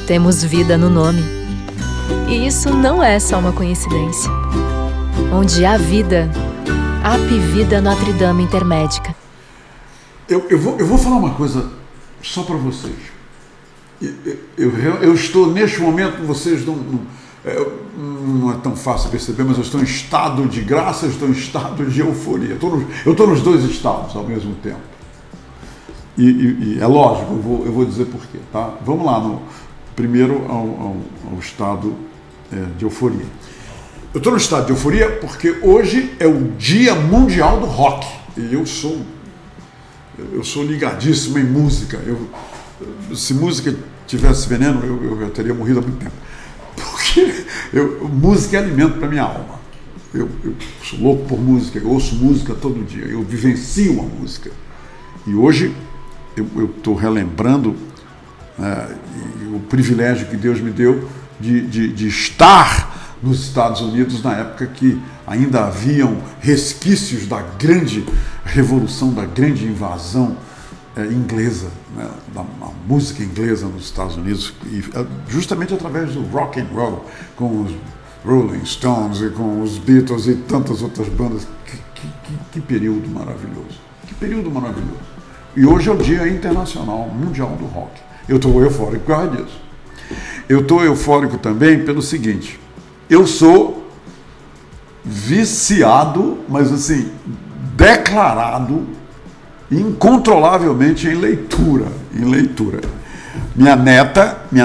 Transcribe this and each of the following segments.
temos vida no nome. E isso não é só uma coincidência. Onde há vida, Apivida Notre Dame Intermédica. Eu vou falar uma coisa só para vocês. Eu estou, neste momento, vocês não é tão fácil perceber, mas eu estou em estado de graça, eu estou em estado de euforia. Eu estou nos dois estados ao mesmo tempo. E é lógico, eu vou dizer por quê. Tá? Vamos lá, primeiro ao estado de euforia. Eu estou no estado de euforia porque hoje é o Dia Mundial do Rock. E eu sou ligadíssimo em música. Se música tivesse veneno, eu já teria morrido há muito tempo. Porque música é alimento para minha alma. Eu sou louco por música, eu ouço música todo dia, eu vivencio a música. E hoje eu estou relembrando o privilégio que Deus me deu de estar nos Estados Unidos na época que ainda haviam resquícios da grande revolução, da grande invasão inglesa, né, da música inglesa nos Estados Unidos, e justamente através do rock and roll, com os Rolling Stones e com os Beatles e tantas outras bandas. Que período maravilhoso, que período maravilhoso. E hoje é o Dia Internacional Mundial do Rock. Eu estou eufórico por causa disso. Eu estou eufórico também pelo seguinte: eu sou viciado, mas assim, declarado incontrolavelmente em leitura. Minha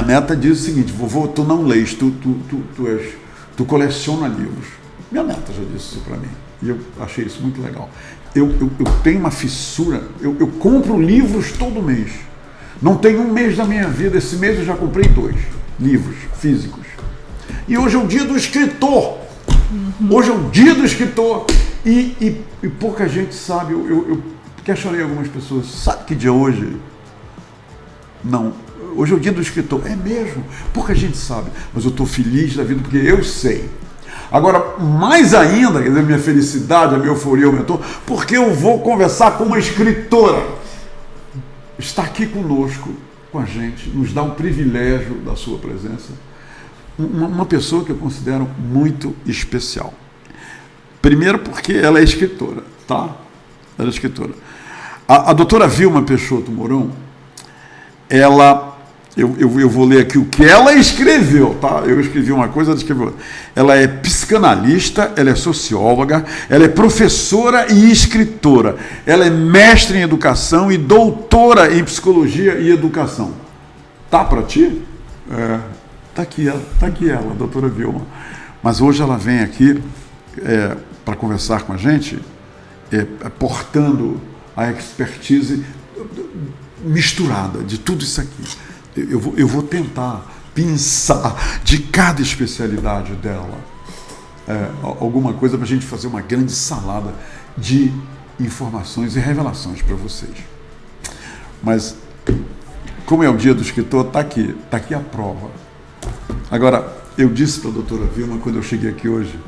neta diz o seguinte: vovô, tu não lês, tu coleciona livros. Minha neta já disse isso para mim, e eu achei isso muito legal. Eu tenho uma fissura, eu compro livros todo mês. Não tem um mês da minha vida, esse mês eu já comprei 2 livros físicos. E hoje é o dia do escritor. Hoje é o dia do escritor. E pouca gente sabe, eu questionei algumas pessoas, sabe que dia é hoje? Não, hoje é o dia do escritor. É mesmo? Pouca gente sabe, mas eu estou feliz da vida porque eu sei. Agora, mais ainda, quer dizer, minha felicidade, a minha euforia aumentou, porque eu vou conversar com uma escritora. Está aqui conosco, com a gente, nos dá um privilégio da sua presença. Uma pessoa que eu considero muito especial. Primeiro porque ela é escritora, tá? Ela é escritora. A doutora Vilma Peixoto Mourão, eu vou ler aqui o que ela escreveu, tá? Eu escrevi uma coisa, ela escreveu outra. Ela é psicanalista, ela é socióloga, ela é professora e escritora. Ela é mestre em educação e doutora em psicologia e educação. Tá para ti? Tá aqui ela, a doutora Vilma. Mas hoje ela vem aqui para conversar com a gente, portando a expertise misturada de tudo isso aqui. Eu vou tentar pensar de cada especialidade dela alguma coisa para a gente fazer uma grande salada de informações e revelações para vocês. Mas, como é o dia do escritor, está aqui a prova. Agora, eu disse para a doutora Vilma, quando eu cheguei aqui hoje,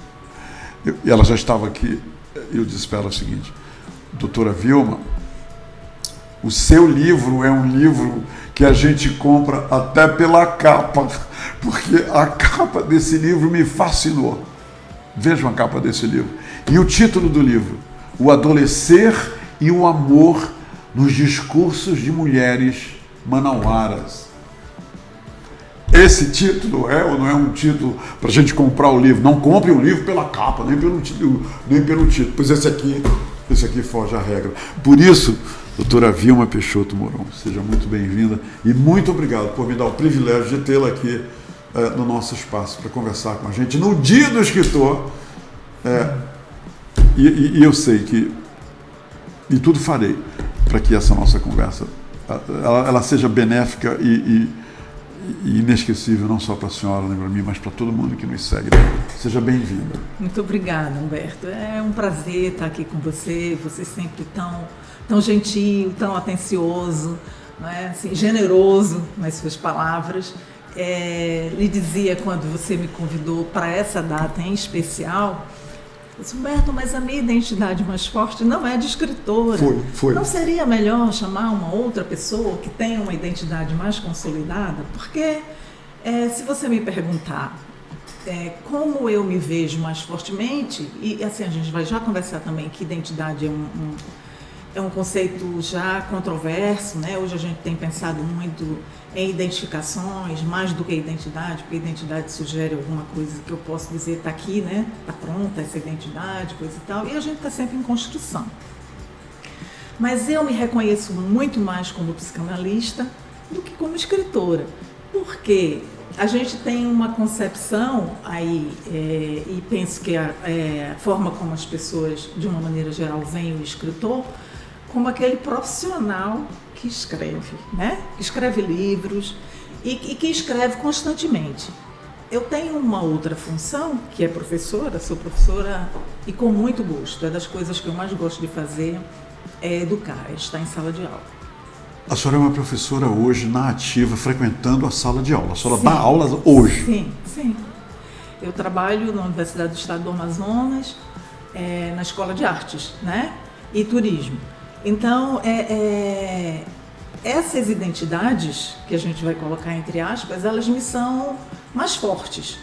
e ela já estava aqui, eu disse para ela o seguinte: doutora Vilma, o seu livro é um livro que a gente compra até pela capa, porque a capa desse livro me fascinou. Vejam a capa desse livro. E o título do livro: O Adolescer e o Amor nos Discursos de Mulheres Manauaras. Esse título é ou não é um título para a gente comprar o livro? Não compre o livro pela capa, nem pelo título, pois esse aqui foge à regra. Por isso, doutora Vilma Peixoto Mourão, seja muito bem-vinda e muito obrigado por me dar o privilégio de tê-la aqui no nosso espaço para conversar com a gente no Dia do Escritor. E eu sei que, e tudo farei para que essa nossa conversa ela seja benéfica e inesquecível, não só para a senhora, nem para mim, mas para todo mundo que nos segue. Seja bem-vinda. Muito obrigada, Humberto. É um prazer estar aqui com você sempre tão gentil, tão atencioso, não é? Assim, generoso nas suas palavras. Lhe dizia, quando você me convidou para essa data em especial, eu disse: Humberto, mas a minha identidade mais forte não é de escritora. Foi. Não seria melhor chamar uma outra pessoa que tenha uma identidade mais consolidada? Porque Se você me perguntar como eu me vejo mais fortemente, e assim a gente vai já conversar também que identidade é um conceito já controverso, né? Hoje a gente tem pensado muito em identificações, mais do que identidade, porque identidade sugere alguma coisa que eu posso dizer, está aqui, né? Está pronta essa identidade, coisa e tal, e a gente está sempre em construção. Mas eu me reconheço muito mais como psicanalista do que como escritora, porque a gente tem uma concepção aí, e penso que a forma como as pessoas, de uma maneira geral, veem o escritor, como aquele profissional que escreve, né? Que escreve livros e que escreve constantemente. Eu tenho uma outra função, que é professora, sou professora e com muito gosto. É das coisas que eu mais gosto de fazer, é educar, é estar em sala de aula. A senhora é uma professora hoje na ativa, frequentando a sala de aula. A senhora dá aulas hoje? Sim, sim. Eu trabalho na Universidade do Estado do Amazonas, na Escola de Artes, né? E Turismo. Então, essas identidades, que a gente vai colocar entre aspas, elas me são mais fortes.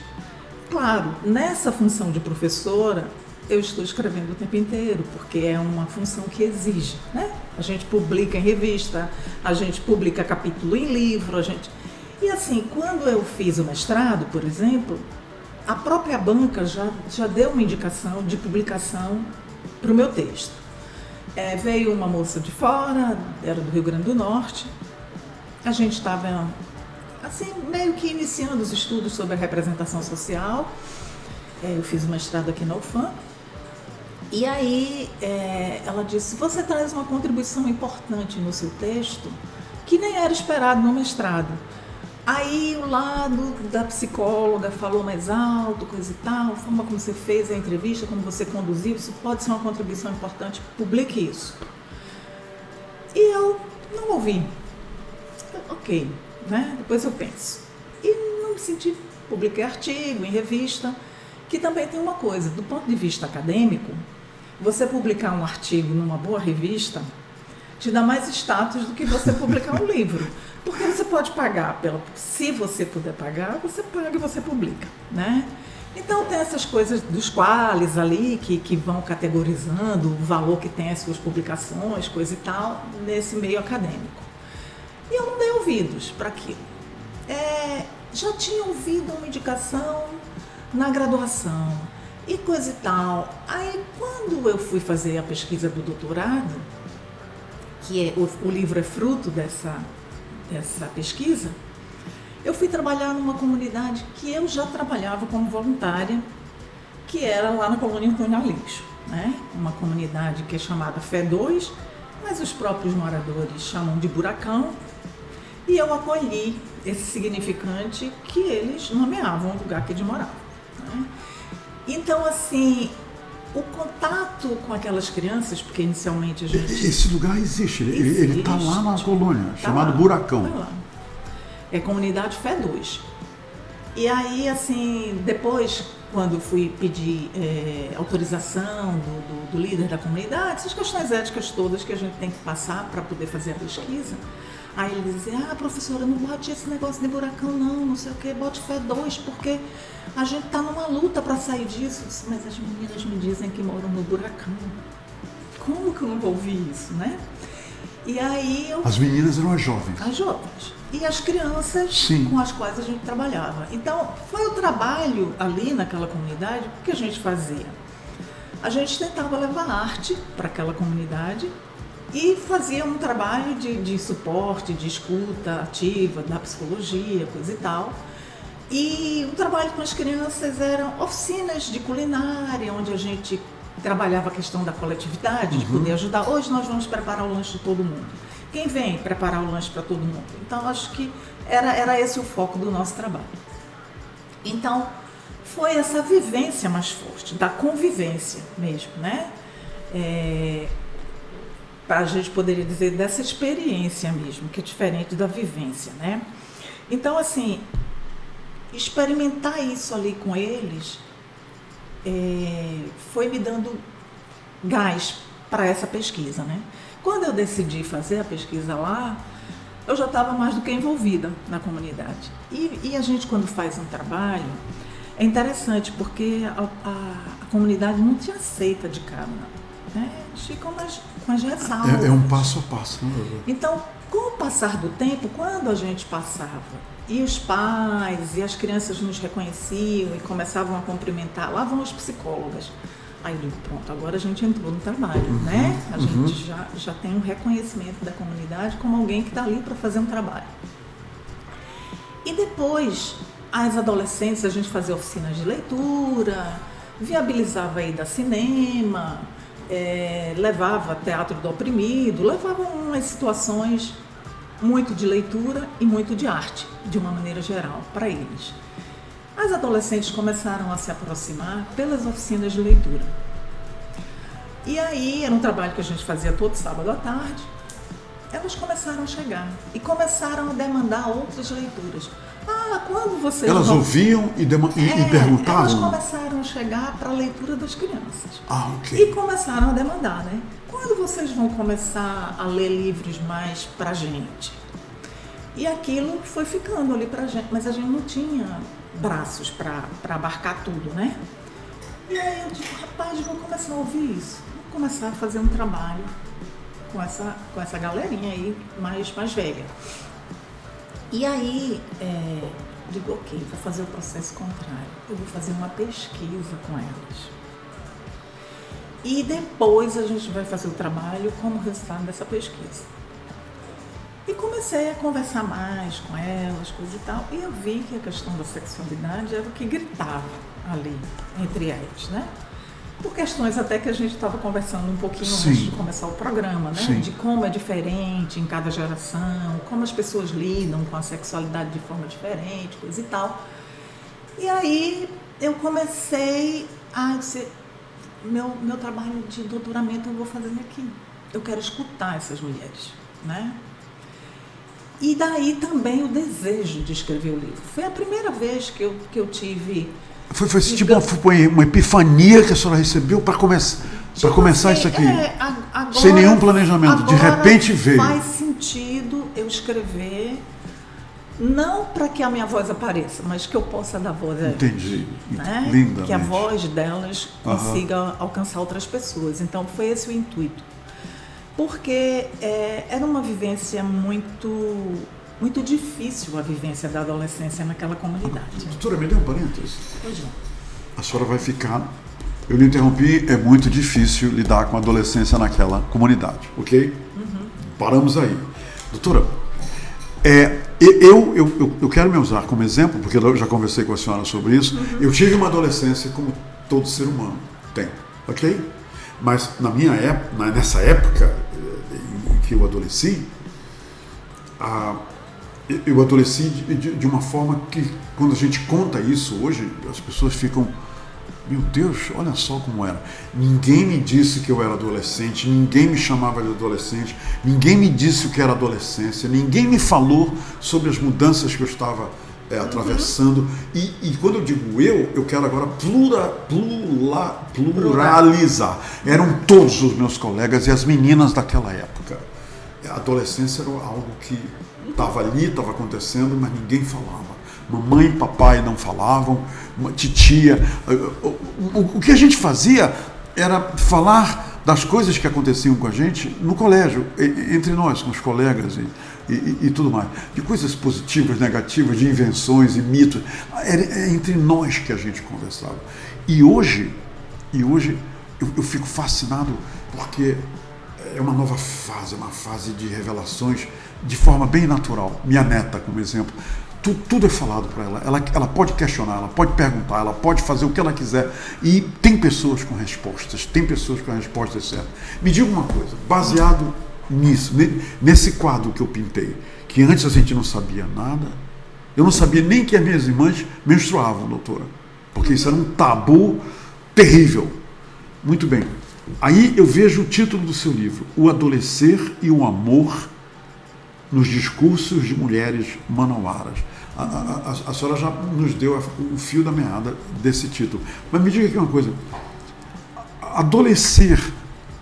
Claro, nessa função de professora, eu estou escrevendo o tempo inteiro, porque é uma função que exige, né? A gente publica em revista, a gente publica capítulo em livro, E assim, quando eu fiz o mestrado, por exemplo, a própria banca já deu uma indicação de publicação para o meu texto. Veio uma moça de fora, era do Rio Grande do Norte, a gente estava assim, meio que iniciando os estudos sobre a representação social, eu fiz o mestrado aqui na UFAM, e aí ela disse, você traz uma contribuição importante no seu texto, que nem era esperado no mestrado. Aí o lado da psicóloga falou mais alto, coisa e tal, a forma como você fez a entrevista, como você conduziu, isso pode ser uma contribuição importante, publique isso. E eu não ouvi. Ok, né? Depois eu penso. E não me senti, publiquei artigo em revista, que também tem uma coisa, do ponto de vista acadêmico, você publicar um artigo numa boa revista te dá mais status do que você publicar um livro. Porque você pode pagar, se você puder pagar, você paga e você publica, né? Então tem essas coisas dos quales ali que vão categorizando o valor que tem as suas publicações, coisa e tal, nesse meio acadêmico. E eu não dei ouvidos para aquilo. Já tinha ouvido uma indicação na graduação e coisa e tal. Aí quando eu fui fazer a pesquisa do doutorado, que o livro é fruto dessa pesquisa, eu fui trabalhar numa comunidade que eu já trabalhava como voluntária, que era lá na colônia Antônio Aleixo, né? Uma comunidade que é chamada Fé 2, mas os próprios moradores chamam de Buracão, e eu acolhi esse significante que eles nomeavam o lugar que eles moravam, né? Então, assim, o contato com aquelas crianças, porque inicialmente a gente... Esse lugar existe, ele está lá na colônia, chamado Buracão. Tá lá. É comunidade Fé 2. E aí, assim, depois, quando fui pedir autorização do líder da comunidade, essas questões éticas todas que a gente tem que passar para poder fazer a pesquisa, aí ele dizia, professora, não bote esse negócio de buracão não sei o que, bote Fé 2, porque a gente está numa luta para sair disso. Mas as meninas me dizem que moram no buracão. Como que eu não vou ouvir isso, né? E aí As meninas eram as jovens. As jovens. E as crianças Sim. com as quais a gente trabalhava. Então, foi o trabalho ali naquela comunidade, o que a gente fazia? A gente tentava levar arte para aquela comunidade e fazia um trabalho de suporte, de escuta ativa, da psicologia, coisa e tal. E o trabalho com as crianças eram oficinas de culinária, onde a gente trabalhava a questão da coletividade, de poder ajudar. Hoje nós vamos preparar o lanche de todo mundo. Quem vem preparar o lanche para todo mundo? Então, acho que era esse o foco do nosso trabalho. Então, foi essa vivência mais forte, da convivência mesmo, né? A gente poderia dizer dessa experiência mesmo, que é diferente da vivência, né? Então, assim, experimentar isso ali com eles foi me dando gás para essa pesquisa, né? Quando eu decidi fazer a pesquisa lá, eu já estava mais do que envolvida na comunidade. E a gente, quando faz um trabalho, é interessante, porque a comunidade não te aceita de cara, né? Eles ficam com as ressalvas. É um passo a passo, né? Então, com o passar do tempo, quando a gente passava e os pais e as crianças nos reconheciam e começavam a cumprimentar, lá vão as psicólogas. Aí eu digo, pronto, agora a gente entrou no trabalho, né? A gente já tem um reconhecimento da comunidade como alguém que está ali para fazer um trabalho. E depois, as adolescentes, a gente fazia oficinas de leitura, viabilizava a ida a cinema, levava teatro do oprimido, levava umas situações muito de leitura e muito de arte, de uma maneira geral, para eles. As adolescentes começaram a se aproximar pelas oficinas de leitura. E aí, era um trabalho que a gente fazia todo sábado à tarde. Elas começaram a chegar e começaram a demandar outras leituras. Quando vocês Elas vão... ouviam e perguntavam? Elas começaram a chegar para a leitura das crianças. Ok. E começaram a demandar, né? Quando vocês vão começar a ler livros mais pra gente? E aquilo foi ficando ali pra gente, mas a gente não tinha braços para abarcar tudo, né? E aí eu digo, rapaz, vou começar a ouvir isso. Vou começar a fazer um trabalho com essa galerinha aí mais velha. E aí, digo, ok, vou fazer o processo contrário. Eu vou fazer uma pesquisa com elas. E depois a gente vai fazer o trabalho como resultado dessa pesquisa. E comecei a conversar mais com elas, coisa e tal, e eu vi que a questão da sexualidade era o que gritava ali entre elas, né? Por questões até que a gente estava conversando um pouquinho antes de começar o programa, né? Sim. De como é diferente em cada geração, como as pessoas lidam com a sexualidade de forma diferente, coisa e tal. E aí eu comecei a dizer, meu trabalho de doutoramento eu vou fazer aqui. Eu quero escutar essas mulheres, né? E daí também o desejo de escrever o livro. Foi a primeira vez que eu tive... Foi tipo uma epifania que a senhora recebeu para começar isso aqui? Agora, sem nenhum planejamento, de repente veio. Faz sentido eu escrever, não para que a minha voz apareça, mas que eu possa dar voz a elas. Entendi, né? Lindamente. Que a voz delas consiga alcançar outras pessoas. Então foi esse o intuito. Porque era uma vivência muito difícil, a vivência da adolescência naquela comunidade. Doutora, me dê um parênteses. Pois não. A senhora vai ficar... Eu lhe interrompi, é muito difícil lidar com a adolescência naquela comunidade, ok? Paramos aí. Doutora, eu quero me usar como exemplo, porque eu já conversei com a senhora sobre isso. Eu tive uma adolescência como todo ser humano tem, ok? Mas nessa época em que eu adolesci, eu adolesci de uma forma que, quando a gente conta isso hoje, as pessoas ficam, meu Deus, olha só como era. Ninguém me disse que eu era adolescente, ninguém me chamava de adolescente, ninguém me disse o que era adolescência, ninguém me falou sobre as mudanças que eu estava atravessando. E quando eu digo eu quero agora pluralizar. Eram todos os meus colegas e as meninas daquela época. A adolescência era algo que estava ali, estava acontecendo, mas ninguém falava. Mamãe e papai não falavam, titia. O que a gente fazia era falar das coisas que aconteciam com a gente no colégio, entre nós, com os colegas e tudo mais. De coisas positivas, negativas, de invenções e mitos. Era entre nós que a gente conversava. E hoje eu fico fascinado porque é uma nova fase, uma fase de revelações de forma bem natural. Minha neta, como exemplo, tudo é falado para ela. Ela pode questionar, ela pode perguntar, ela pode fazer o que ela quiser. E tem pessoas com respostas certas. Me diga uma coisa, baseado nisso, nesse quadro que eu pintei, que antes a gente não sabia nada, eu não sabia nem que as minhas irmãs menstruavam, doutora, porque isso era um tabu terrível. Muito bem. Aí eu vejo o título do seu livro, O Adolescer e o Amor nos Discursos de Mulheres Manauaras. A senhora já nos deu o fio da meada desse título. Mas me diga aqui uma coisa, adolescer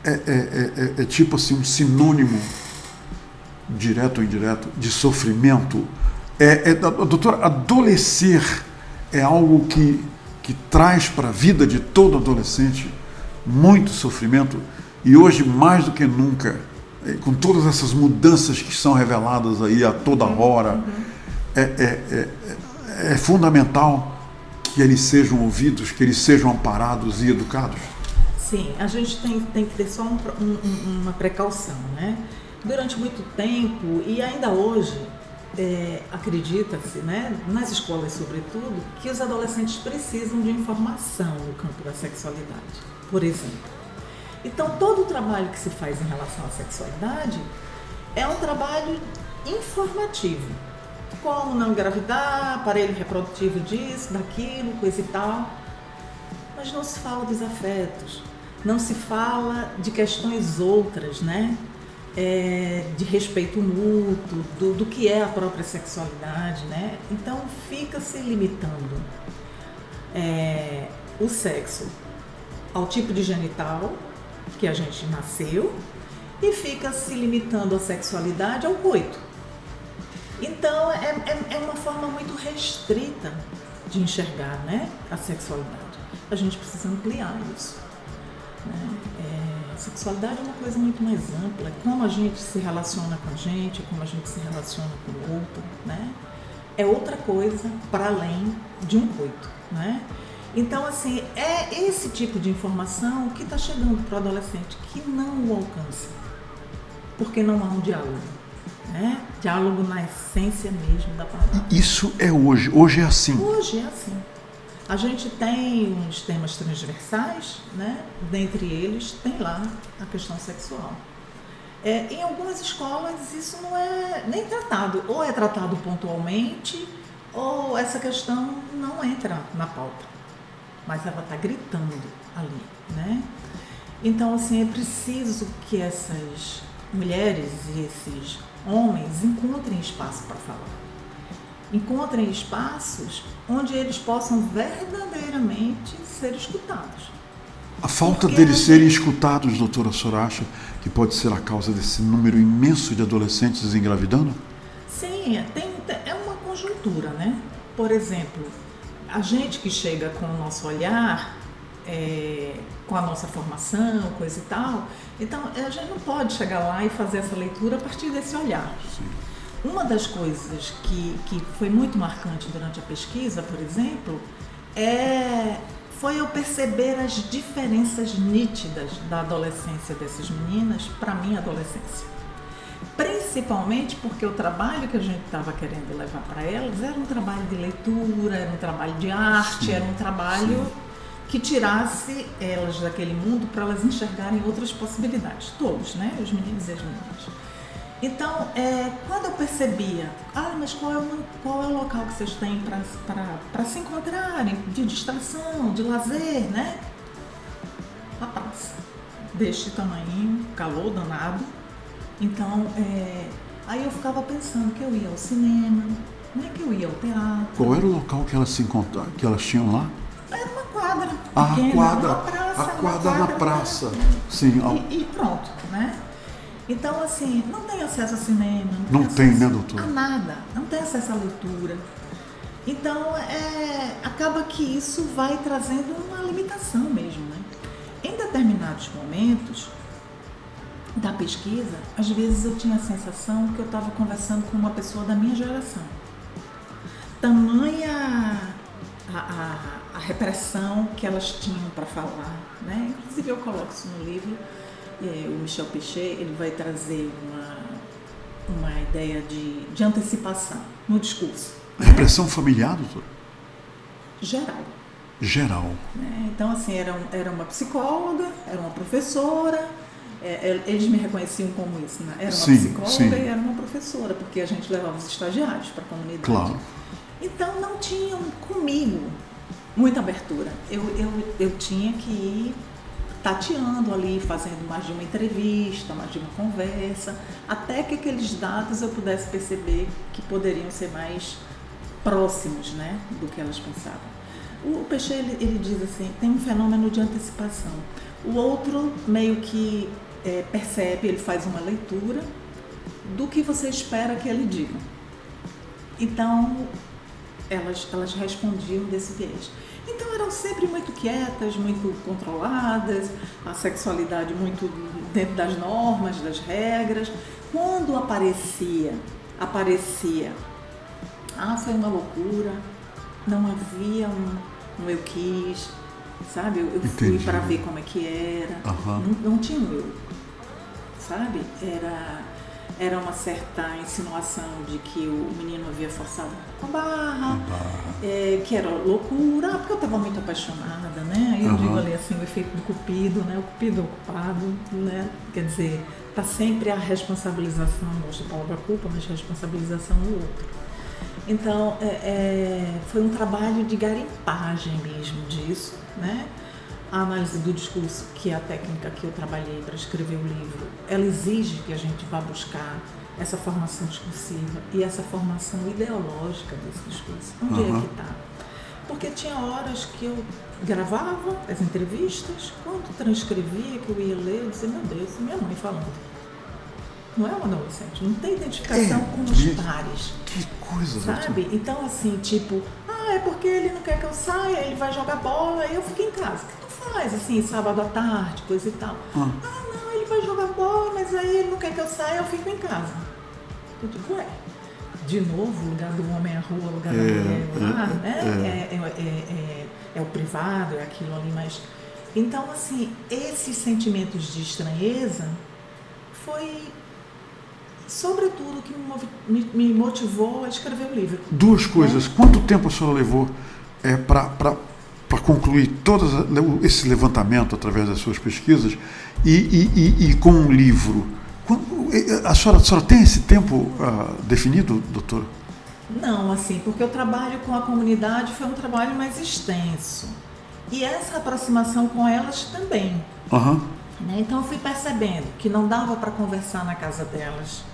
é tipo assim um sinônimo direto ou indireto, de sofrimento. Doutora, adolecer é algo que traz para a vida de todo adolescente muito sofrimento, e hoje, mais do que nunca, com todas essas mudanças que são reveladas aí a toda hora, é fundamental que eles sejam ouvidos, que eles sejam amparados e educados. Sim, a gente tem que ter só uma precaução, né? Durante muito tempo, e ainda hoje, acredita-se, né, nas escolas sobretudo, que os adolescentes precisam de informação no campo da sexualidade, por exemplo. Então, todo o trabalho que se faz em relação à sexualidade é um trabalho informativo. Como não engravidar, aparelho reprodutivo disso, daquilo, coisa e tal. Mas não se fala dos afetos, não se fala de questões outras, né? De respeito mútuo, do que é a própria sexualidade, né? Então fica se limitando o sexo ao tipo de genital que a gente nasceu e fica se limitando a sexualidade ao coito. Então é uma forma muito restrita de enxergar, né, a sexualidade. A gente precisa ampliar isso, né? A sexualidade é uma coisa muito mais ampla, é como a gente se relaciona com a gente, como a gente se relaciona com o outro, né? É outra coisa para além de um coito, né? Então, assim, é esse tipo de informação que está chegando para o adolescente, que não o alcança, porque não há um diálogo, né? Diálogo na essência mesmo da palavra. Isso é hoje é assim. Hoje é assim. A gente tem uns temas transversais, né? Dentre eles tem lá a questão sexual. Em algumas escolas isso não é nem tratado, ou é tratado pontualmente, ou essa questão não entra na pauta, mas ela está gritando ali, né? Então, assim, é preciso que essas mulheres e esses homens encontrem espaço para falar. Encontrem espaços onde eles possam verdadeiramente ser escutados. A falta deles serem escutados, doutora, a senhora acha que pode ser a causa desse número imenso de adolescentes engravidando? Sim, é uma conjuntura, né? Por exemplo, a gente que chega com o nosso olhar, com a nossa formação, coisa e tal, então a gente não pode chegar lá e fazer essa leitura a partir desse olhar. Sim. Uma das coisas que foi muito marcante durante a pesquisa, por exemplo, foi eu perceber as diferenças nítidas da adolescência dessas meninas para a minha adolescência. Principalmente porque o trabalho que a gente estava querendo levar para elas era um trabalho de leitura, era um trabalho de arte, sim, era um trabalho que tirasse elas daquele mundo para elas enxergarem outras possibilidades. Todos, né? Os meninos e as meninas. Então, quando eu percebia, mas qual é o local que vocês têm para se encontrarem, de distração, de lazer, né? A praça, deste tamanho, calor danado. Então, aí eu ficava pensando que eu ia ao cinema, não é que eu ia ao teatro. Qual era o local que elas se encontravam, que elas tinham lá? Era uma quadra pequena, praça, a quadra na praça. Sim. E pronto, né? Então, assim, não tem acesso a cinema. Não tem, né, doutor? A nada. Não tem acesso à leitura. Então, acaba que isso vai trazendo uma limitação mesmo, né? Em determinados momentos da pesquisa, às vezes eu tinha a sensação que eu estava conversando com uma pessoa da minha geração. Tamanha a repressão que elas tinham para falar, né? Inclusive eu coloco isso no livro. O Michel Pechet, ele vai trazer uma ideia de antecipação no discurso. Repressão familiar, doutor? Geral. Então, assim, era uma psicóloga, era uma professora, eles me reconheciam como isso, né? Era uma psicóloga e era uma professora, porque a gente levava os estagiários para a comunidade. Claro. Então, não tinham comigo muita abertura. Eu tinha que ir tateando ali, fazendo mais de uma entrevista, mais de uma conversa, até que aqueles dados eu pudesse perceber que poderiam ser mais próximos, né, do que elas pensavam. O Pechet, ele diz assim, tem um fenômeno de antecipação. O outro meio que percebe, ele faz uma leitura do que você espera que ele diga. Então, elas respondiam desse viés. Então, eram sempre muito quietas, muito controladas, a sexualidade muito dentro das normas, das regras. Quando aparecia, foi uma loucura, não havia um eu quis, sabe? Eu fui para ver como é que era, não tinha um eu, sabe? Era uma certa insinuação de que o menino havia forçado a barra, que era loucura, porque eu estava muito apaixonada, né? Aí eu digo ali assim, o efeito do cupido, né? O cupido ocupado, né? Quer dizer, está sempre a responsabilização, não gosto da palavra culpa, mas responsabilização do outro. Então, foi um trabalho de garimpagem mesmo disso, né? A análise do discurso, que é a técnica que eu trabalhei para escrever o livro, ela exige que a gente vá buscar essa formação discursiva e essa formação ideológica desse discurso. Onde é que está? Porque tinha horas que eu gravava as entrevistas, quando transcrevia, que eu ia ler, eu dizia, meu Deus, minha mãe falando. Não é um adolescente, não tem identificação com os pares. Que coisa, sabe? doutor. Então, assim, tipo, é porque ele não quer que eu saia, ele vai jogar bola, e eu fico em casa. O que tu faz, assim, sábado à tarde, coisa e tal? Não, ele vai jogar bola, mas aí ele não quer que eu saia, eu fico em casa. Eu digo, de novo, o lugar do homem é a rua, o lugar da mulher é o lar, né? É o privado, é aquilo ali, mas... Então, assim, esses sentimentos de estranheza foi... sobretudo que me motivou a escrever o livro. Duas coisas. Quanto tempo a senhora levou para concluir todo esse levantamento através das suas pesquisas e com um livro? A senhora tem esse tempo definido, doutora? Não, assim, porque o trabalho com a comunidade foi um trabalho mais extenso. E essa aproximação com elas também. Então eu fui percebendo que não dava para conversar na casa delas.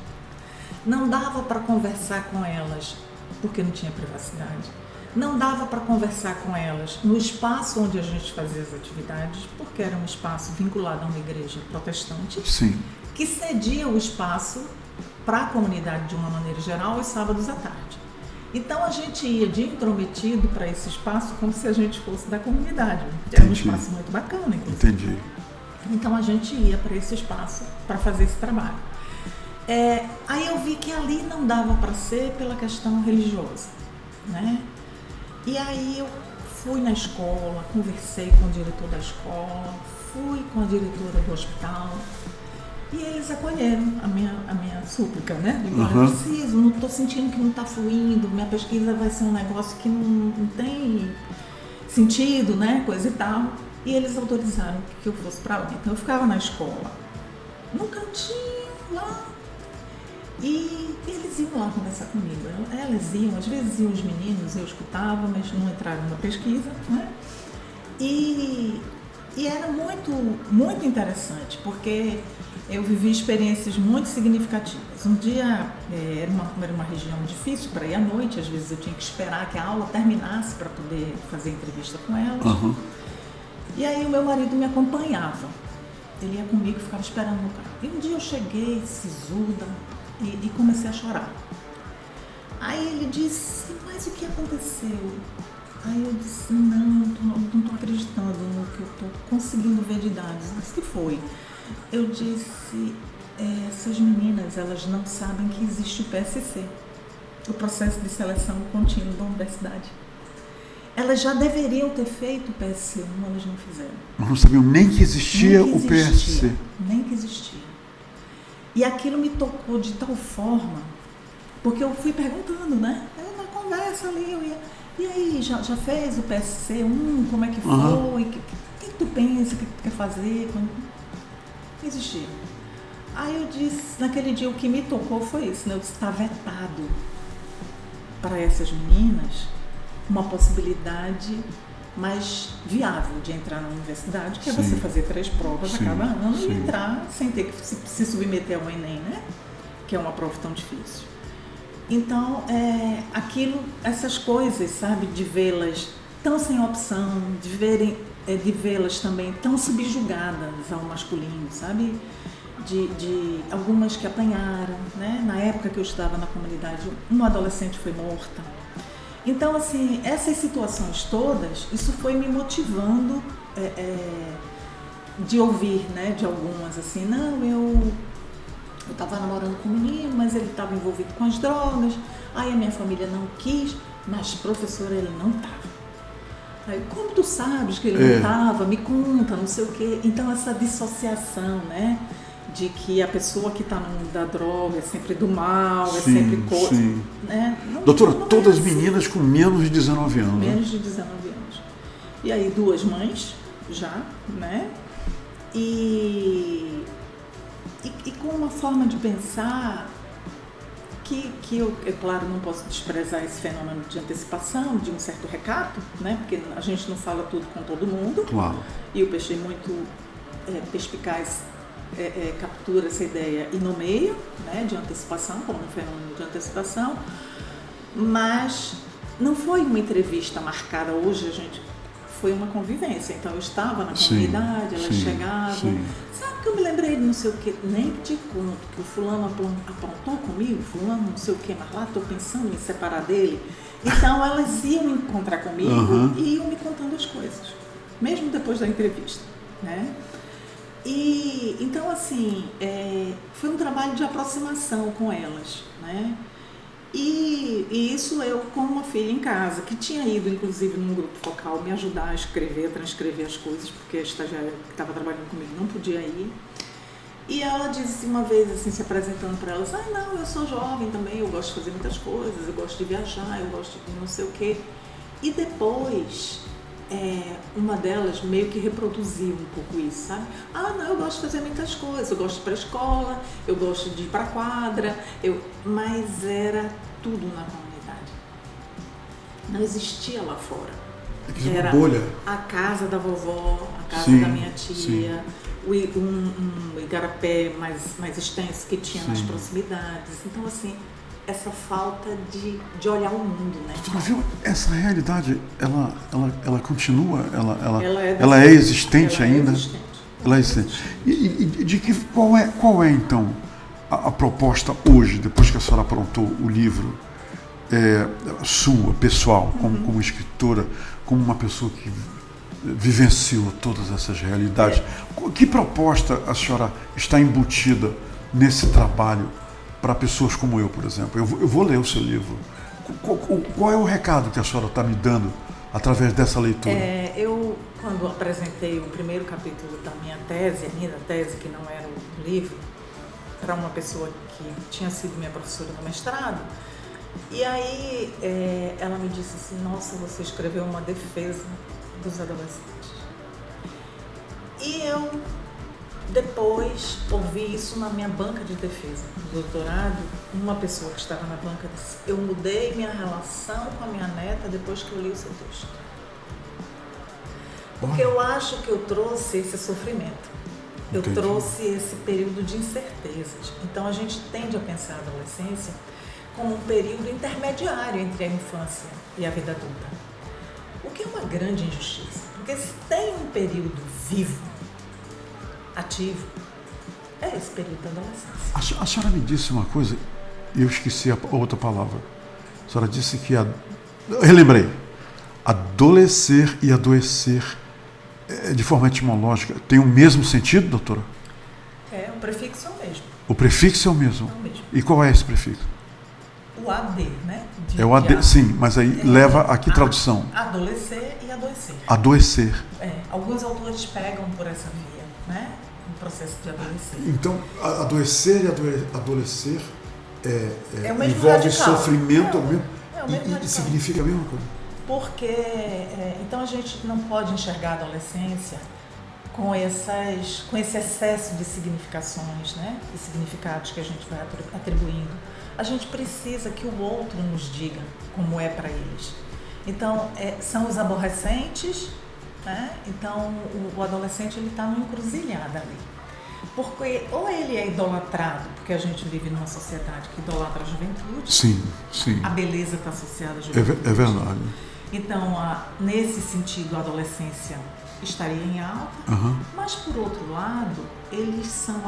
Não dava para conversar com elas porque não tinha privacidade. Não dava para conversar com elas no espaço onde a gente fazia as atividades, porque era um espaço vinculado a uma igreja protestante. Sim. Que cedia o espaço para a comunidade de uma maneira geral aos sábados à tarde. Então a gente ia de intrometido para esse espaço como se a gente fosse da comunidade. Era um espaço muito bacana, inclusive. Entendi. Então a gente ia para esse espaço para fazer esse trabalho. Aí eu vi que ali não dava para ser pela questão religiosa, né? E aí eu fui na escola, conversei com o diretor da escola, fui com a diretora do hospital e eles acolheram a minha súplica, né? Eu preciso, não estou sentindo que não está fluindo, minha pesquisa vai ser um negócio que não tem sentido, né? Coisa e tal. E eles autorizaram que eu fosse para lá. Então eu ficava na escola, num cantinho lá. E eles iam lá conversar comigo. Elas iam, às vezes iam os meninos, eu escutava, mas não entraram na pesquisa, né? E era muito, muito interessante, porque eu vivi experiências muito significativas. Um dia, era uma região difícil para ir à noite, às vezes eu tinha que esperar que a aula terminasse para poder fazer entrevista com elas. E aí o meu marido me acompanhava. Ele ia comigo e ficava esperando no carro. E um dia eu cheguei, sisuda, e comecei a chorar. Aí ele disse, mas o que aconteceu? Aí eu disse, não estou acreditando no que eu estou conseguindo ver de dados. Mas o que foi? Eu disse, essas meninas, elas não sabem que existe o PSC, o processo de seleção contínuo da universidade. Elas já deveriam ter feito o PSC1, elas não fizeram. Mas não sabiam nem que existia o PSC. Nem que existia. E aquilo me tocou de tal forma, porque eu fui perguntando, né? Na conversa ali, eu ia, e aí, já fez o PSC1? Como é que foi? O que tu pensa? O que tu quer fazer? Não existia. Aí eu disse, naquele dia o que me tocou foi isso, né? Eu disse, está vetado para essas meninas uma possibilidade mais viável de entrar na universidade, que é você fazer 3 provas a cada ano e entrar sem ter que se submeter ao Enem, né? Que é uma prova tão difícil. Então, essas coisas, sabe, de vê-las tão sem opção, de vê-las também tão subjugadas ao masculino, sabe? de algumas que apanharam, né? Na época que eu estudava na comunidade, uma adolescente foi morta. Então, assim, essas situações todas, isso foi me motivando de ouvir, né, de algumas, assim, não, eu estava namorando com um menino, mas ele estava envolvido com as drogas, aí a minha família não quis, mas professora, ele não estava. Aí, como tu sabes que ele não estava? Me conta, não sei o quê. Então, essa dissociação, né, de que a pessoa que está no mundo da droga é sempre do mal, é sempre coisa. Né? Doutora, todas as meninas com menos de 19 anos. Menos de 19 anos. E aí, 2 mães já, né? E com uma forma de pensar que eu, é claro, não posso desprezar esse fenômeno de antecipação, de um certo recato, né? Porque a gente não fala tudo com todo mundo. Claro. E o Peixe muito perspicaz captura essa ideia e nomeia, né, de antecipação, como um fenômeno de antecipação, mas não foi uma entrevista marcada hoje, foi uma convivência. Então eu estava na comunidade, elas chegavam, sabe que eu me lembrei de não sei o que, nem te conto que o fulano aprontou comigo, fulano não sei o que, mas lá estou pensando em me separar dele. Então elas iam encontrar comigo e iam me contando as coisas, mesmo depois da entrevista, né? E então, assim, foi um trabalho de aproximação com elas, né? E isso eu, com uma filha em casa, que tinha ido, inclusive, num grupo focal, me ajudar a escrever, a transcrever as coisas, porque a estagiária que estava trabalhando comigo não podia ir. E ela disse uma vez, assim, se apresentando para elas, não, eu sou jovem também, eu gosto de fazer muitas coisas, eu gosto de viajar, eu gosto de não sei o quê. E depois... uma delas meio que reproduziu um pouco isso, sabe? Não, eu gosto de fazer muitas coisas, eu gosto de ir para a escola, eu gosto de ir para a quadra, mas era tudo na comunidade. Não existia lá fora. Era bolha. A casa da vovó, a casa da minha tia, um igarapé mais extenso que tinha nas proximidades. Então, assim, essa falta de olhar o mundo, né? Doutora, viu? Essa realidade, ela continua? Ela é existente ainda? Ela é existente. E qual é então a proposta hoje, depois que a senhora aprontou o livro, sua, pessoal, como escritora, como uma pessoa que vivenciou todas essas realidades? Que proposta a senhora está embutida nesse trabalho para pessoas como eu, por exemplo? Eu vou ler o seu livro. Qual é o recado que a senhora está me dando através dessa leitura? Eu, quando apresentei o primeiro capítulo da minha tese, a minha tese, que não era um livro, para uma pessoa que tinha sido minha professora no mestrado, e aí ela me disse assim, nossa, você escreveu uma defesa dos adolescentes. E eu... Depois, ouvi isso na minha banca de defesa do doutorado. Uma pessoa que estava na banca disse, eu mudei minha relação com a minha neta depois que eu li o seu texto. Porque eu acho que eu trouxe esse sofrimento. Eu trouxe esse período de incertezas. Então, a gente tende a pensar a adolescência como um período intermediário entre a infância e a vida adulta. O que é uma grande injustiça. Porque se tem um período vivo, ativo, é esse período da adolescência. A senhora me disse uma coisa e eu esqueci a outra palavra. A senhora disse que relembrei. Adolecer e adoecer, de forma etimológica, tem o mesmo sentido, doutora? O prefixo é o mesmo. O prefixo é o mesmo? É o mesmo. E qual é esse prefixo? O AD, né? O AD, sim, mas aí leva a que tradução? Adolecer e adoecer. Adoecer. Alguns autores pegam por essa via, né? Um processo de adoecer. Então, adoecer e adolecer radical. Envolve sofrimento e significa a mesma coisa? Porque, então a gente não pode enxergar a adolescência com esse excesso de significações, né? De significados que a gente vai atribuindo. A gente precisa que o outro nos diga como é para eles. Então, são os aborrecentes, né? Então, o adolescente está numa encruzilhada ali. Porque ou ele é idolatrado, porque a gente vive numa sociedade que idolatra a juventude. Sim. A beleza está associada à juventude. É verdade. Então, nesse sentido, a adolescência estaria em alta, mas, por outro lado, eles são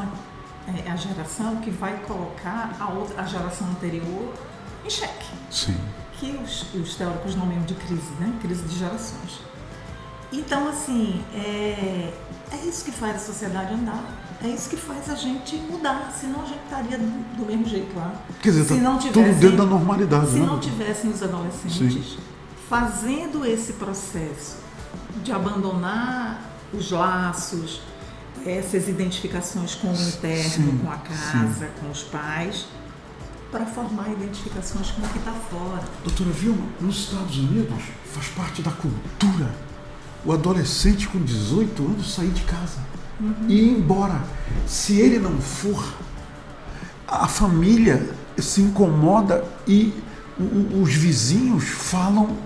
é a geração que vai colocar a geração anterior em xeque. Sim. Que os teóricos nomeiam de crise, né? Crise de gerações. Então, assim, é isso que faz a sociedade andar. É isso que faz a gente mudar, senão a gente estaria do mesmo jeito lá. Quer dizer, se não tudo dentro da normalidade. Se né? não tivessem os adolescentes fazendo esse processo de abandonar os laços, essas identificações com o interno, com a casa, com os pais, para formar identificações com o que está fora. Doutora Vilma, nos Estados Unidos faz parte da cultura o adolescente com 18 anos sair de casa e ir embora. Se ele não for, a família se incomoda e os vizinhos falam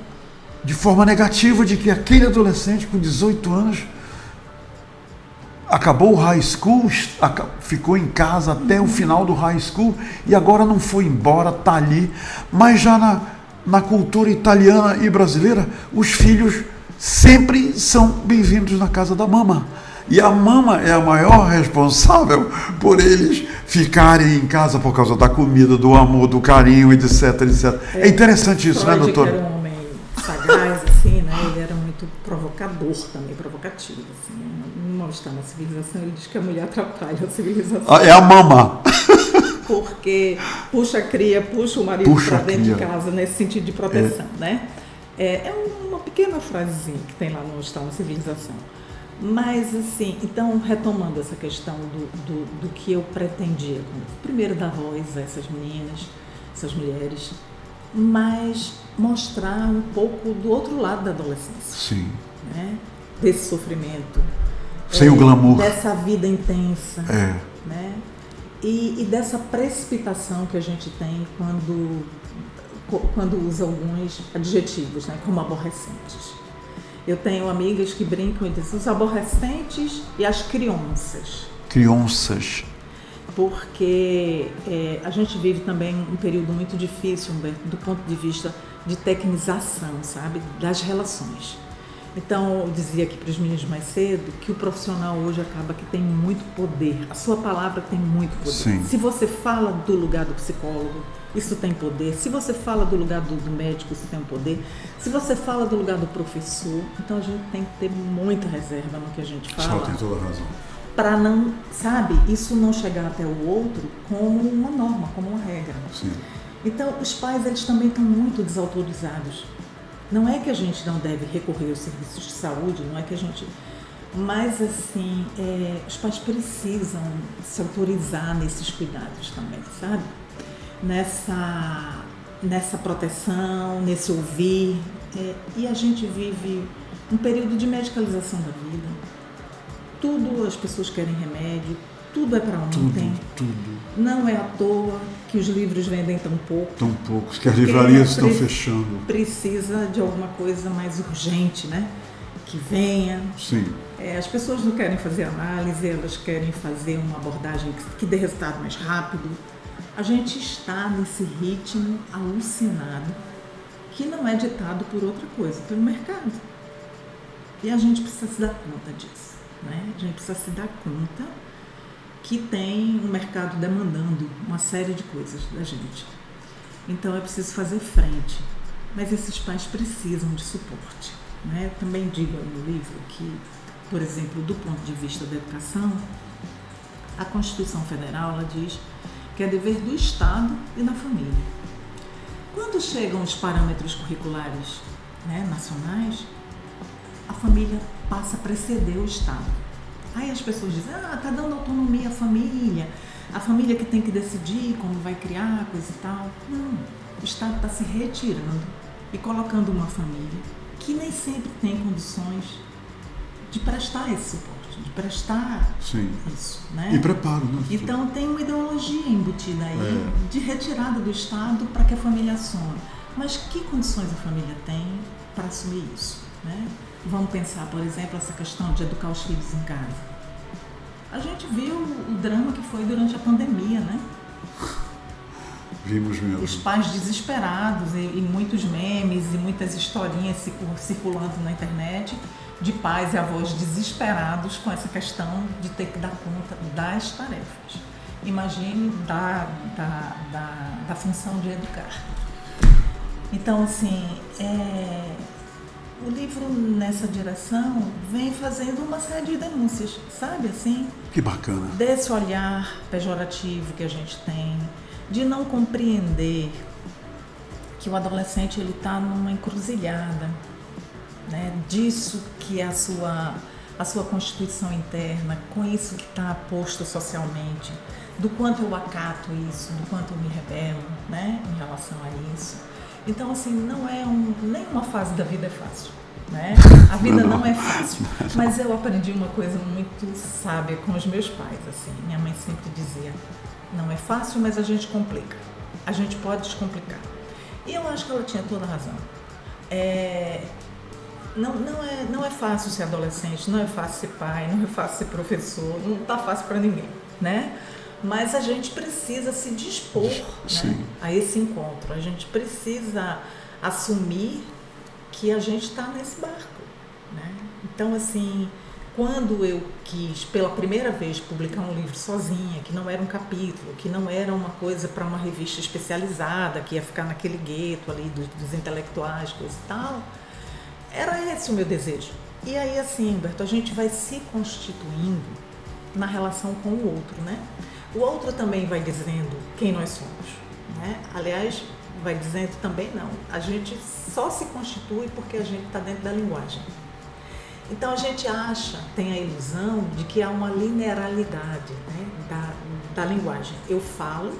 de forma negativa de que aquele adolescente com 18 anos acabou o high school, ficou em casa até o final do high school e agora não foi embora, está ali. Mas já na cultura italiana e brasileira, os filhos sempre são bem-vindos na casa da mama. E a mama é a maior responsável por eles ficarem em casa por causa da comida, do amor, do carinho, etc, etc. É interessante isso, Freud, né, doutor? Que era um homem sagaz, assim, né? Ele era muito provocador também, provocativo, assim. Não está na civilização, ele diz que a mulher atrapalha a civilização. É a mama. Porque puxa a cria, puxa o marido para dentro de casa, nesse sentido de proteção, né? É uma pequena frasezinha que tem lá no Está na Civilização. Mas, assim, então, retomando essa questão do que eu pretendia, primeiro dar voz a essas meninas, essas mulheres, mas mostrar um pouco do outro lado da adolescência. Sim. Né? Desse sofrimento. Sem o glamour. Dessa vida intensa. É. Né? E dessa precipitação que a gente tem quando usa alguns adjetivos, né? Como aborrecentes. Eu tenho amigas que brincam e dizem os aborrecentes e as crianças. Crianças. Porque a gente vive também um período muito difícil, Humberto, do ponto de vista de tecnização, sabe? Das relações. Então, eu dizia aqui para os meninos mais cedo que o profissional hoje acaba que tem muito poder. A sua palavra tem muito poder. Sim. Se você fala do lugar do psicólogo, isso tem poder. Se você fala do lugar do médico, isso tem um poder. Se você fala do lugar do professor, então a gente tem que ter muita reserva no que a gente fala. Só tem toda a razão. Para não, sabe, isso não chegar até o outro como uma norma, como uma regra. Sim. Então, os pais, eles também estão muito desautorizados. Não é que a gente não deve recorrer aos serviços de saúde, não é que a gente... Mas, assim, os pais precisam se autorizar nesses cuidados também, sabe? Nessa proteção, nesse ouvir. E a gente vive um período de medicalização da vida. Tudo as pessoas querem remédio, tudo é para ontem. Tudo. Não é à toa que os livros vendem tão pouco. Tão poucos, que as livrarias estão fechando. Precisa de alguma coisa mais urgente, né? Que venha. Sim. As pessoas não querem fazer análise, elas querem fazer uma abordagem que dê resultado mais rápido. A gente está nesse ritmo alucinado que não é ditado por outra coisa, pelo mercado. E a gente precisa se dar conta disso. Né? A gente precisa se dar conta que tem um mercado demandando uma série de coisas da gente. Então é preciso fazer frente. Mas esses pais precisam de suporte. Né? Também digo no livro que, por exemplo, do ponto de vista da educação, a Constituição Federal ela diz que é dever do Estado e da família. Quando chegam os parâmetros curriculares, né, nacionais, a família passa a preceder o Estado. Aí as pessoas dizem, está dando autonomia à família, a família que tem que decidir como vai criar, coisa e tal. Não, o Estado está se retirando e colocando uma família que nem sempre tem condições de prestar esse suporte, de prestar isso. Né? E preparo, né? Então tem uma ideologia embutida aí de retirada do Estado para que a família assuma. Mas que condições a família tem para assumir isso? Né? Vamos pensar, por exemplo, essa questão de educar os filhos em casa. A gente viu o drama que foi durante a pandemia, né? Vimos mesmo. Os pais desesperados e muitos memes e muitas historinhas circulando na internet de pais e avós desesperados com essa questão de ter que dar conta das tarefas. imagine da função de educar. Então, assim, o livro nessa direção vem fazendo uma série de denúncias, sabe, assim? Que bacana. Desse olhar pejorativo que a gente tem, de não compreender que o adolescente ele está numa encruzilhada, né? Disso que é a sua constituição interna, com isso que está posto socialmente, do quanto eu acato isso, do quanto eu me rebelo, né, em relação a isso. Então, assim, não é nenhuma fase da vida é fácil, né? A vida não é fácil, mas eu aprendi uma coisa muito sábia com os meus pais, assim. Minha mãe sempre dizia, não é fácil, mas a gente complica. A gente pode descomplicar. E eu acho que ela tinha toda a razão. Não é fácil ser adolescente, não é fácil ser pai, não é fácil ser professor, não está fácil para ninguém, né? Mas a gente precisa se dispor, né, a esse encontro. A gente precisa assumir que a gente está nesse barco, né? Então, assim, quando eu quis, pela primeira vez, publicar um livro sozinha, que não era um capítulo, que não era uma coisa para uma revista especializada, que ia ficar naquele gueto ali dos intelectuais, coisa e tal, era esse o meu desejo. E aí, assim, Humberto, a gente vai se constituindo na relação com o outro, né? O outro também vai dizendo quem nós somos, né? Aliás, vai dizendo também não. A gente só se constitui porque a gente está dentro da linguagem. Então a gente tem a ilusão de que há uma linearidade, né, da linguagem. Eu falo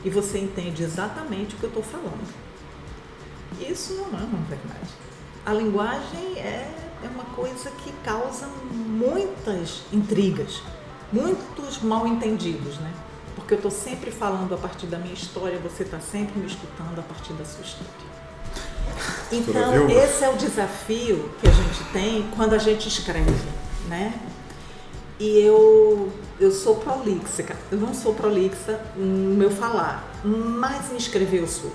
e você entende exatamente o que eu estou falando. Isso não é uma verdade. A linguagem é uma coisa que causa muitas intrigas, muitos mal-entendidos, né? Porque eu estou sempre falando a partir da minha história, você está sempre me escutando a partir da sua história. Então, esse é o desafio que a gente tem quando a gente escreve, né? E eu sou prolixa, eu não sou prolixa no meu falar, mas em escrever eu sou.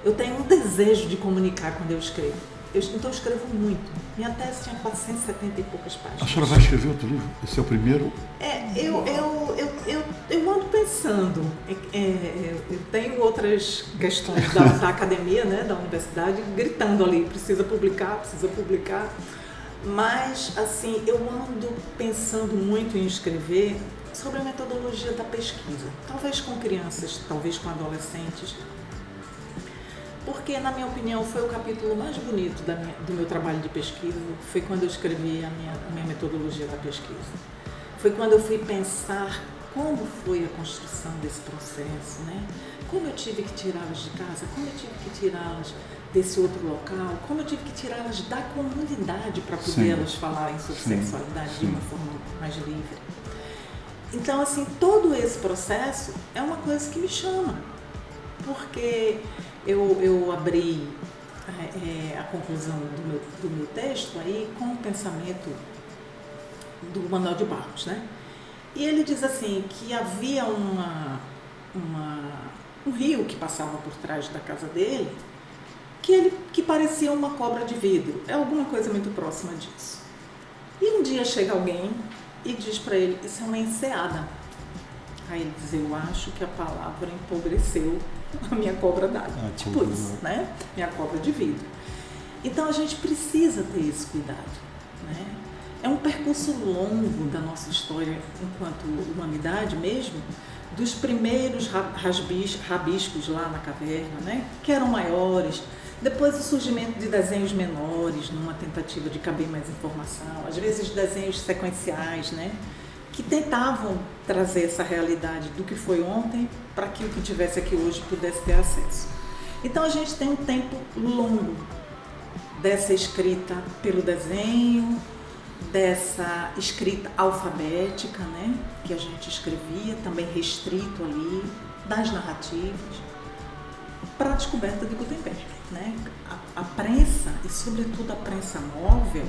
Eu tenho um desejo de comunicar quando eu escrevo. Então eu escrevo muito. Minha tese tinha 470 e poucas páginas. A senhora vai escrever outro livro? Esse é o primeiro? Eu ando pensando. Eu tenho outras questões da academia, né, da universidade, gritando ali, precisa publicar. Mas, assim, eu ando pensando muito em escrever sobre a metodologia da pesquisa. Talvez com crianças, talvez com adolescentes. Porque, na minha opinião, foi o capítulo mais bonito do meu trabalho de pesquisa, foi quando eu escrevi a minha metodologia da pesquisa. Foi quando eu fui pensar como foi a construção desse processo, né? Como eu tive que tirá-las de casa, como eu tive que tirá-las desse outro local, como eu tive que tirá-las da comunidade para poder elas falarem sobre sexualidade de uma forma mais livre. Então, assim, todo esse processo é uma coisa que me chama, porque eu abri a conclusão do meu texto aí com o pensamento do Manuel de Barros, né? E ele diz assim, que havia um rio que passava por trás da casa dele, que parecia uma cobra de vidro, é alguma coisa muito próxima disso. E um dia chega alguém e diz para ele, isso é uma enseada. Aí ele diz, eu acho que a palavra empobreceu a minha cobra d'água, tipo isso, né? Minha cobra de vidro. Então a gente precisa ter esse cuidado, né? É um percurso longo da nossa história enquanto humanidade mesmo, dos primeiros rabiscos lá na caverna, né? Que eram maiores, depois o surgimento de desenhos menores, numa tentativa de caber mais informação, às vezes desenhos sequenciais, né? Que tentavam trazer essa realidade do que foi ontem para que o que tivesse aqui hoje pudesse ter acesso. Então a gente tem um tempo longo dessa escrita pelo desenho, dessa escrita alfabética, né, que a gente escrevia, também restrito ali, das narrativas, para a descoberta de Gutenberg, né? A prensa, e sobretudo a prensa móvel,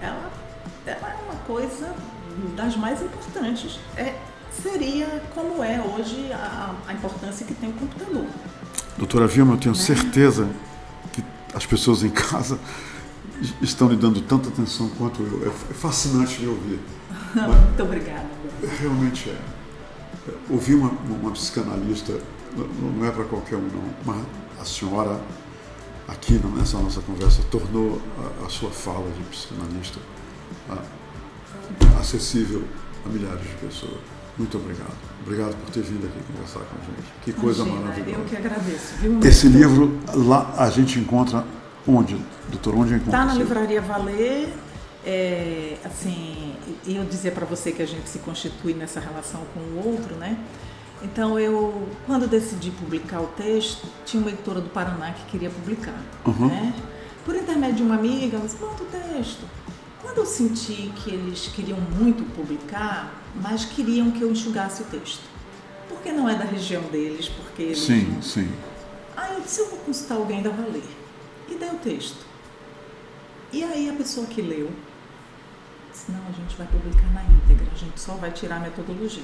ela é uma coisa das mais importantes. Seria como é hoje a importância que tem o computador. Doutora Vilma, eu tenho certeza que as pessoas em casa estão lhe dando tanta atenção quanto eu. É fascinante de ouvir. Muito obrigada. Realmente é. Ouvir uma psicanalista não é para qualquer um, não. Mas a senhora, aqui nessa nossa conversa, tornou a sua fala de psicanalista acessível a milhares de pessoas. Muito obrigado. Obrigado por ter vindo aqui conversar com a gente. Que coisa maravilhosa. Eu que agradeço. Viu? Esse livro, lá a gente encontra onde, doutor? Onde encontra? Está na Livraria Valer. Assim, eu dizer para você que a gente se constitui nessa relação com o outro, né? Então, quando decidi publicar o texto, tinha uma editora do Paraná que queria publicar. Né? Por intermédio de uma amiga, ela disse, manda o texto. Quando eu senti que eles queriam muito publicar, mas queriam que eu enxugasse o texto. Porque não é da região deles, porque eles... Sim. Aí eu disse, eu vou consultar alguém da Valer. E dei o texto. E aí a pessoa que leu disse, não, a gente vai publicar na íntegra, a gente só vai tirar a metodologia.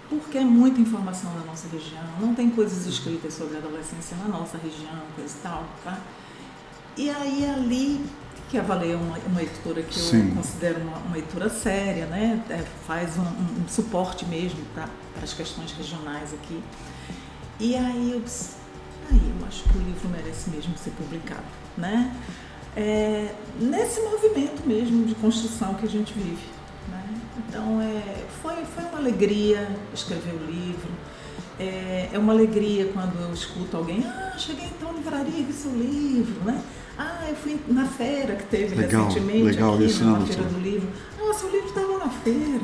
Porque é muita informação da nossa região, não tem coisas escritas sobre a adolescência na nossa região, coisa e tal, tá? E aí ali, que a Valer é uma editora que eu considero uma editora séria, né? Faz um suporte mesmo para as questões regionais aqui. E aí eu disse, eu acho que o livro merece mesmo ser publicado, né? Nesse movimento mesmo de construção que a gente vive. Né? Então, foi uma alegria escrever o livro. É uma alegria quando eu escuto alguém, cheguei em tal livraria e vi seu livro, né? Eu fui na feira que teve recentemente aqui, isso, na Feira do Livro. Seu livro estava na feira.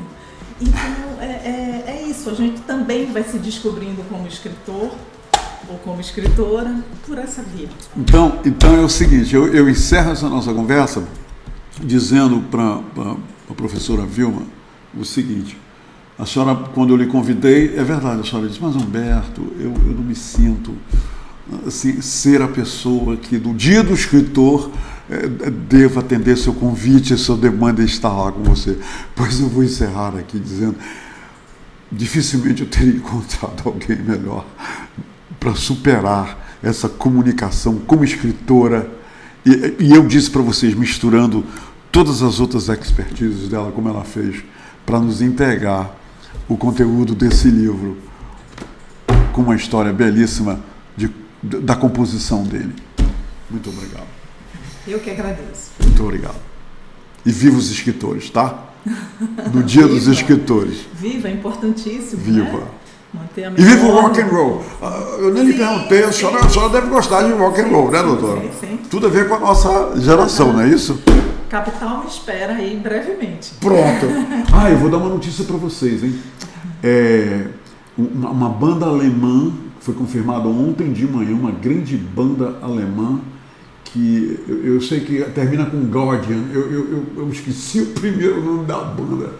Então, é isso, a gente também vai se descobrindo como escritor ou como escritora por essa via. Então é o seguinte, eu encerro essa nossa conversa dizendo para a professora Vilma o seguinte, a senhora, quando eu lhe convidei, é verdade, a senhora disse, mas Humberto, eu não me sinto assim, ser a pessoa que no dia do escritor deva atender seu convite, sua demanda e estar lá com você. Pois eu vou encerrar aqui dizendo, dificilmente eu teria encontrado alguém melhor para superar essa comunicação como escritora, e eu disse para vocês, misturando todas as outras expertises dela, como ela fez, para nos entregar o conteúdo desse livro, com uma história belíssima da composição dele. Muito obrigado. Eu que agradeço. Muito obrigado. E viva os escritores, tá? No Dia dos Escritores. Viva, é importantíssimo. Viva. Né? Manter a E viva o rock and roll. Eu nem lhe perguntei, a senhora deve gostar de rock and roll, né, doutora? Sim. Tudo a ver com a nossa geração, não é isso? Capital me espera aí brevemente. Pronto. Eu vou dar uma notícia para vocês, hein? Uma banda alemã, foi confirmada ontem de manhã, uma grande banda alemã, que eu sei que termina com Guardian, eu esqueci o primeiro nome da banda,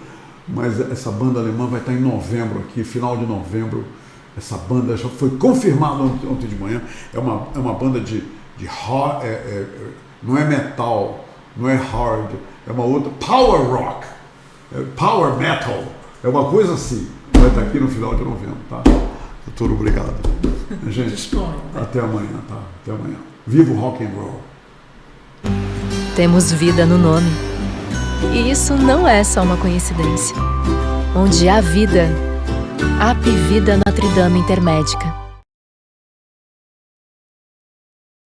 mas essa banda alemã vai estar em novembro aqui, final de novembro. Essa banda já foi confirmada ontem de manhã. É uma banda de hard, não é metal, não é hard, é uma outra, power rock, power metal, é uma coisa assim. Vai estar aqui no final de novembro, tá? Doutor, obrigado. Gente, até amanhã, tá? Até amanhã. Viva o rock and roll. Temos vida no nome. E isso não é só uma coincidência. Onde há vida, há Apivida Notre Dame Intermédica.